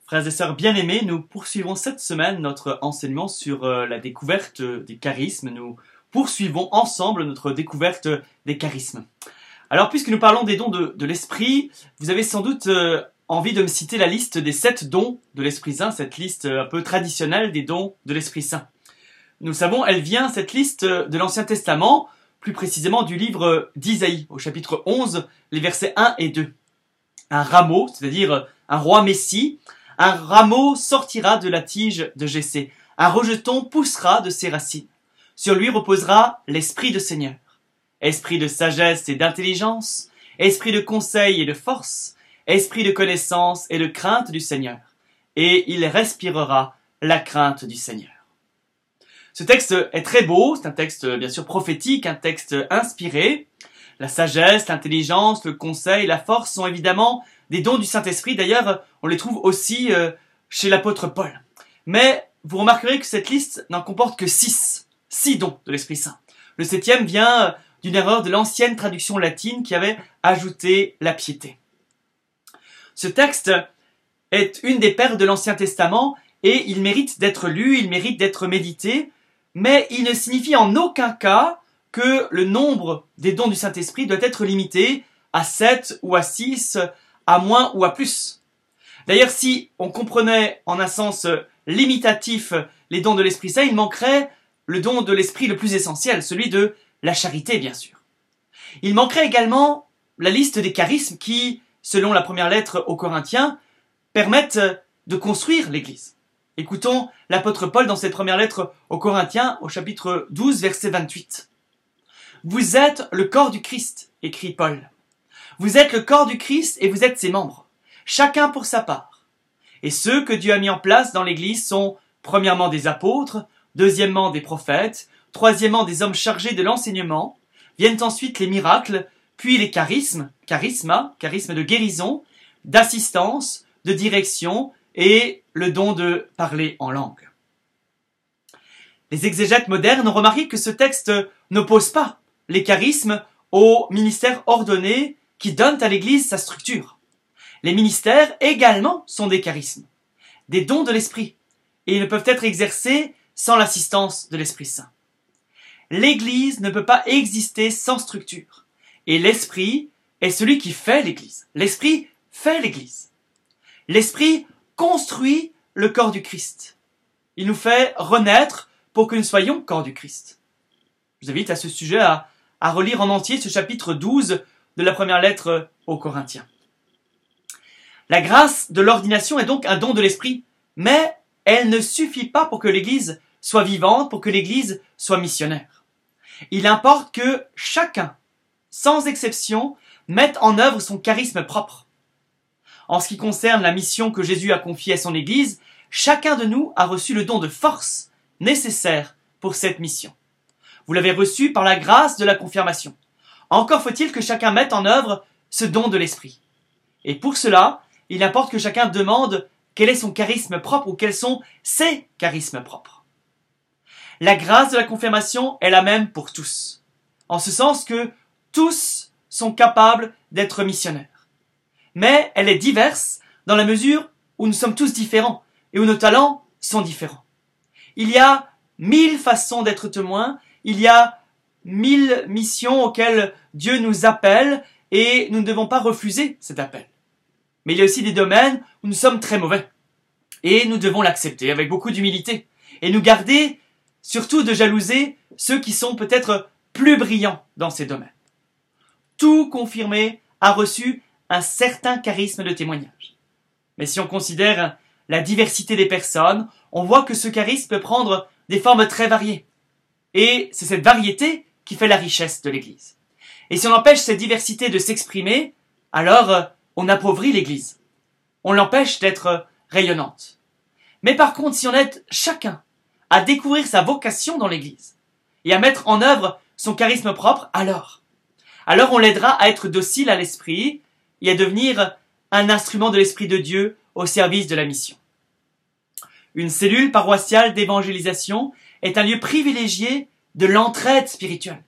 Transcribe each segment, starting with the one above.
Frères et sœurs bien-aimés, nous poursuivons cette semaine notre enseignement sur la découverte des charismes. Nous poursuivons ensemble notre découverte des charismes. Alors, puisque nous parlons des dons de l'Esprit, vous avez sans doute envie de me citer la liste des 7 dons de l'Esprit Saint, cette liste un peu traditionnelle des dons de l'Esprit Saint. Nous savons, elle vient, cette liste, de l'Ancien Testament, plus précisément du livre d'Isaïe, au chapitre 11, les versets 1 et 2. Un rameau, c'est-à-dire un roi Messie, un rameau sortira de la tige de Jessé. Un rejeton poussera de ses racines. Sur lui reposera l'esprit de Seigneur. Esprit de sagesse et d'intelligence, esprit de conseil et de force, esprit de connaissance et de crainte du Seigneur. Et il respirera la crainte du Seigneur. Ce texte est très beau, c'est un texte bien sûr prophétique, un texte inspiré. La sagesse, l'intelligence, le conseil, la force sont évidemment des dons du Saint-Esprit. D'ailleurs, on les trouve aussi chez l'apôtre Paul. Mais vous remarquerez que cette liste n'en comporte que 6 dons de l'Esprit Saint. Le 7e vient d'une erreur de l'ancienne traduction latine qui avait ajouté la piété. Ce texte est une des perles de l'Ancien Testament et il mérite d'être lu, il mérite d'être médité, mais il ne signifie en aucun cas que le nombre des dons du Saint-Esprit doit être limité à 7 ou à 6, à moins ou à plus. D'ailleurs, si on comprenait en un sens limitatif les dons de l'Esprit Saint, il manquerait le don de l'Esprit le plus essentiel, celui de la charité, bien sûr. Il manquerait également la liste des charismes qui, selon la première lettre aux Corinthiens, permettent de construire l'Église. Écoutons l'apôtre Paul dans cette première lettre aux Corinthiens, au chapitre 12, verset 28. « Vous êtes le corps du Christ », écrit Paul. « Vous êtes le corps du Christ et vous êtes ses membres, chacun pour sa part. Et ceux que Dieu a mis en place dans l'Église sont premièrement des apôtres, deuxièmement des prophètes, troisièmement des hommes chargés de l'enseignement, viennent ensuite les miracles, puis les charismes de guérison, d'assistance, de direction et le don de parler en langue. » Les exégètes modernes ont remarqué que ce texte n'oppose pas les charismes aux ministères ordonnés qui donnent à l'Église sa structure. Les ministères également sont des charismes, des dons de l'Esprit, et ils ne peuvent être exercés sans l'assistance de l'Esprit Saint. L'Église ne peut pas exister sans structure, et l'Esprit est celui qui fait l'Église. L'Esprit fait l'Église. L'Esprit construit le corps du Christ. Il nous fait renaître pour que nous soyons corps du Christ. Je vous invite à ce sujet à relire en entier ce chapitre 12 de la première lettre aux Corinthiens. La grâce de l'ordination est donc un don de l'Esprit, mais elle ne suffit pas pour que l'Église soit vivante, pour que l'Église soit missionnaire. Il importe que chacun, sans exception, mette en œuvre son charisme propre. En ce qui concerne la mission que Jésus a confiée à son Église, chacun de nous a reçu le don de force nécessaire pour cette mission. Vous l'avez reçu par la grâce de la confirmation. Encore faut-il que chacun mette en œuvre ce don de l'Esprit. Et pour cela, il importe que chacun demande quel est son charisme propre ou quels sont ses charismes propres. La grâce de la confirmation est la même pour tous, en ce sens que tous sont capables d'être missionnaires. Mais elle est diverse dans la mesure où nous sommes tous différents et où nos talents sont différents. Il y a 1000 façons d'être témoins, il y a 1000 missions auxquelles Dieu nous appelle et nous ne devons pas refuser cet appel. Mais il y a aussi des domaines où nous sommes très mauvais et nous devons l'accepter avec beaucoup d'humilité et nous garder surtout de jalouser ceux qui sont peut-être plus brillants dans ces domaines. Tout confirmé a reçu un certain charisme de témoignage. Mais si on considère la diversité des personnes, on voit que ce charisme peut prendre des formes très variées. Et c'est cette variété qui fait la richesse de l'Église. Et si on empêche cette diversité de s'exprimer, alors on appauvrit l'Église. On l'empêche d'être rayonnante. Mais par contre, si on aide chacun à découvrir sa vocation dans l'Église et à mettre en œuvre son charisme propre, alors on l'aidera à être docile à l'Esprit et à devenir un instrument de l'Esprit de Dieu au service de la mission. Une cellule paroissiale d'évangélisation est un lieu privilégié de l'entraide spirituelle,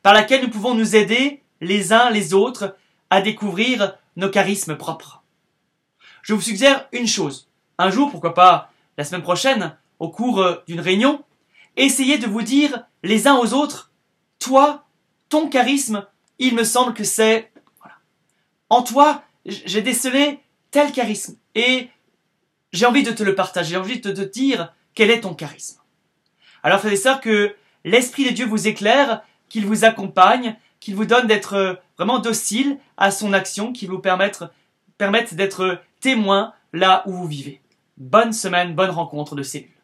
par laquelle nous pouvons nous aider les uns les autres à découvrir nos charismes propres. Je vous suggère une chose, un jour, pourquoi pas la semaine prochaine, au cours d'une réunion, essayez de vous dire les uns aux autres, toi, ton charisme, il me semble que c'est... Voilà. En toi, j'ai décelé tel charisme et j'ai envie de te le partager, j'ai envie de te dire quel est ton charisme. Alors frères et sœurs, que l'Esprit de Dieu vous éclaire, qu'il vous accompagne, qu'il vous donne d'être vraiment docile à son action, qu'il vous permette d'être témoin là où vous vivez. Bonne semaine, bonne rencontre de cellule.